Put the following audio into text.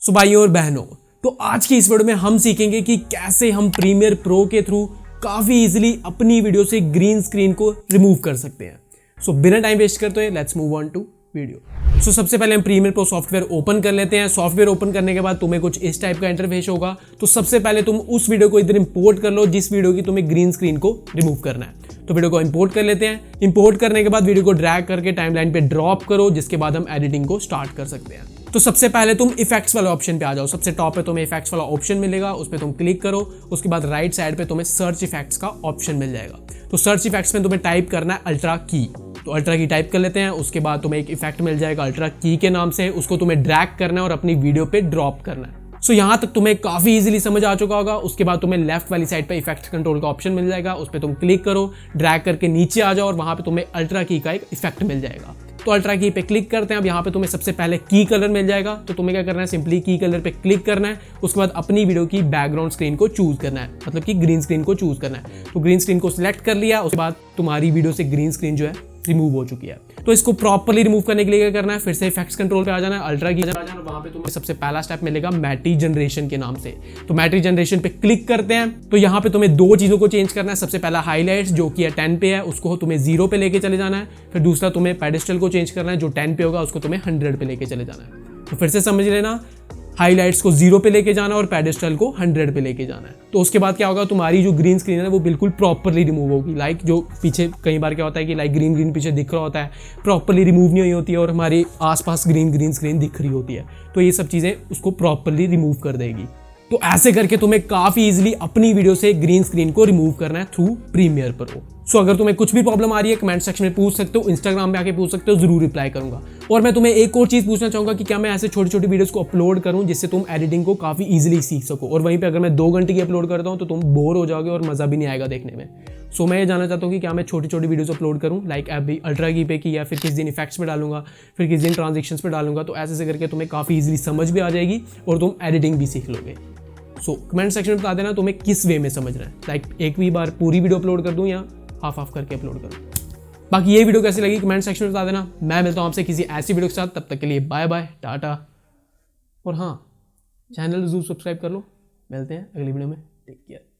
सो भाइयों और बहनों, तो आज की इस वीडियो में हम सीखेंगे कि कैसे हम प्रीमियर प्रो के थ्रू काफी इजीली अपनी वीडियो से ग्रीन स्क्रीन को रिमूव कर सकते हैं। सो बिना टाइम वेस्ट करते हुए let's move on to video. So सबसे पहले हम प्रीमियर प्रो सॉफ्टवेयर ओपन कर लेते हैं। सॉफ्टवेयर ओपन करने के बाद तुम्हें कुछ इस टाइप का इंटरफेस होगा। तो सबसे पहले तुम उस वीडियो को इधर इंपोर्ट कर लो जिस वीडियो की तुम्हें ग्रीन स्क्रीन को रिमूव करना है। तो वीडियो को इंपोर्ट कर लेते हैं। इंपोर्ट करने के बाद वीडियो को ड्रैग करके टाइमलाइन पे ड्रॉप करो, जिसके बाद हम एडिटिंग को स्टार्ट कर सकते हैं। तो सबसे पहले तुम इफेक्ट्स वाले ऑप्शन पे आ जाओ। सबसे टॉप पे तुम्हें इफेक्ट्स वाला ऑप्शन मिलेगा, उस पर तुम क्लिक करो। उसके बाद राइट साइड पे तुम्हें सर्च इफेक्ट्स का ऑप्शन मिल जाएगा। तो सर्च इफेक्ट्स में तुम्हें टाइप करना है अल्ट्रा की। तो अल्ट्रा की टाइप कर लेते हैं। उसके बाद तुम्हें एक इफेक्ट मिल जाएगा अल्ट्रा की के नाम से, उसको तुम्हें ड्रैग करना है और अपनी वीडियो पे ड्रॉप करना है। सो यहाँ तक तुम्हें काफी इजीली समझ आ चुका होगा। उसके बाद तुम्हें लेफ्ट वाली साइड पे इफेक्ट कंट्रोल का ऑप्शन मिल जाएगा, उस पर तुम क्लिक करो, ड्रैग करके नीचे आ जाओ और वहां पे तुम्हें अल्ट्रा की का एक इफेक्ट मिल जाएगा। तो अल्ट्रा की पे क्लिक करते हैं। अब यहाँ पे तुम्हें सबसे पहले की कलर मिल जाएगा। तो तुम्हें क्या करना है, सिंपली की कलर पे क्लिक करना है। उसके बाद अपनी वीडियो की बैकग्राउंड स्क्रीन को चूज करना है, मतलब कि ग्रीन स्क्रीन को चूज करना है। तो ग्रीन स्क्रीन को सिलेक्ट कर लिया, उसके बाद तुम्हारी वीडियो से ग्रीन स्क्रीन जो है रिमूव हो चुकी है। तो इसको प्रॉपर्ली रिमूव करने के लिए क्या करना है, फिर से इफेक्ट्स कंट्रोल पे आ जाना है, अल्ट्रा की आ जाना, वहां पे तुम्हें सबसे पहला स्टेप मिलेगा मैटी जनरेशन के नाम से। तो मैटी जनरेशन पे क्लिक करते हैं। तो यहाँ पे तुम्हें दो चीजों को चेंज करना है। सबसे पहला हाईलाइट्स जो कि 10 पे है, उसको तुम्हें 0 पे लेके चले जाना है। फिर दूसरा तुम्हें पेडेस्टल को चेंज करना है, जो 10 पे होगा उसको तुम्हें 100 पे लेके चले जाना है। तो फिर से समझ लेना, हाईलाइट्स को 0 पे लेके जाना और पेडेस्टल को 100 पे लेके जाना है। तो उसके बाद क्या होगा, तुम्हारी जो ग्रीन स्क्रीन है वो बिल्कुल प्रॉपर्ली रिमूव होगी। लाइक जो पीछे कई बार क्या होता है कि लाइक ग्रीन ग्रीन पीछे दिख रहा होता है, प्रॉपर्ली रिमूव नहीं हुई होती है और हमारे आसपास ग्रीन ग्रीन स्क्रीन दिख रही होती है। तो ये सब चीज़ें उसको प्रॉपर्ली रिमूव कर देगी। तो ऐसे करके तुम्हें काफी इजीली अपनी वीडियो से ग्रीन स्क्रीन को रिमूव करना है थ्रू प्रीमियर प्रो। सो अगर तुम्हें कुछ भी प्रॉब्लम आ रही है कमेंट सेक्शन में पूछ सकते हो, इंस्टाग्राम में आके पूछ सकते हो, जरूर रिप्लाई करूंगा। और मैं तुम्हें एक और चीज पूछना चाहूंगा कि क्या मैं ऐसे छोटी छोटी वीडियोस को अपलोड करूं जिससे तुम एडिटिंग को काफी इजीली सीख सको। और वहीं पे अगर मैं 2 घंटे की अपलोड करता हूं तो तुम बोर हो जाओगे और मजा भी नहीं आएगा देखने में। सो मैं ये जानना चाहता हूँ कि क्या मैं छोटी छोटी वीडियोस अपलोड करूँ, लाइक अभी अल्ट्रा की पे की, या फिर किस दिन इफेक्ट्स पे डालूंगा, फिर किस दिन ट्रांजेक्शंस पे डालूंगा। तो ऐसे करके तुम्हें काफी इजीली समझ भी आ जाएगी और तुम एडिटिंग भी सीख लोगे। सो कमेंट सेक्शन में बता देना तुम्हें किस वे में समझना है, लाइक एक भी बार पूरी वीडियो अपलोड कर दूं या हाफ करके अपलोड करूं। बाकी ये वीडियो कैसी लगी कमेंट सेक्शन में बता देना। मैं मिलता हूं आपसे किसी ऐसी वीडियो के साथ, तब तक के लिए बाय बाय, टाटा। और हाँ, चैनल जरूर सब्सक्राइब कर लो। मिलते हैं अगली वीडियो में, टेक केयर।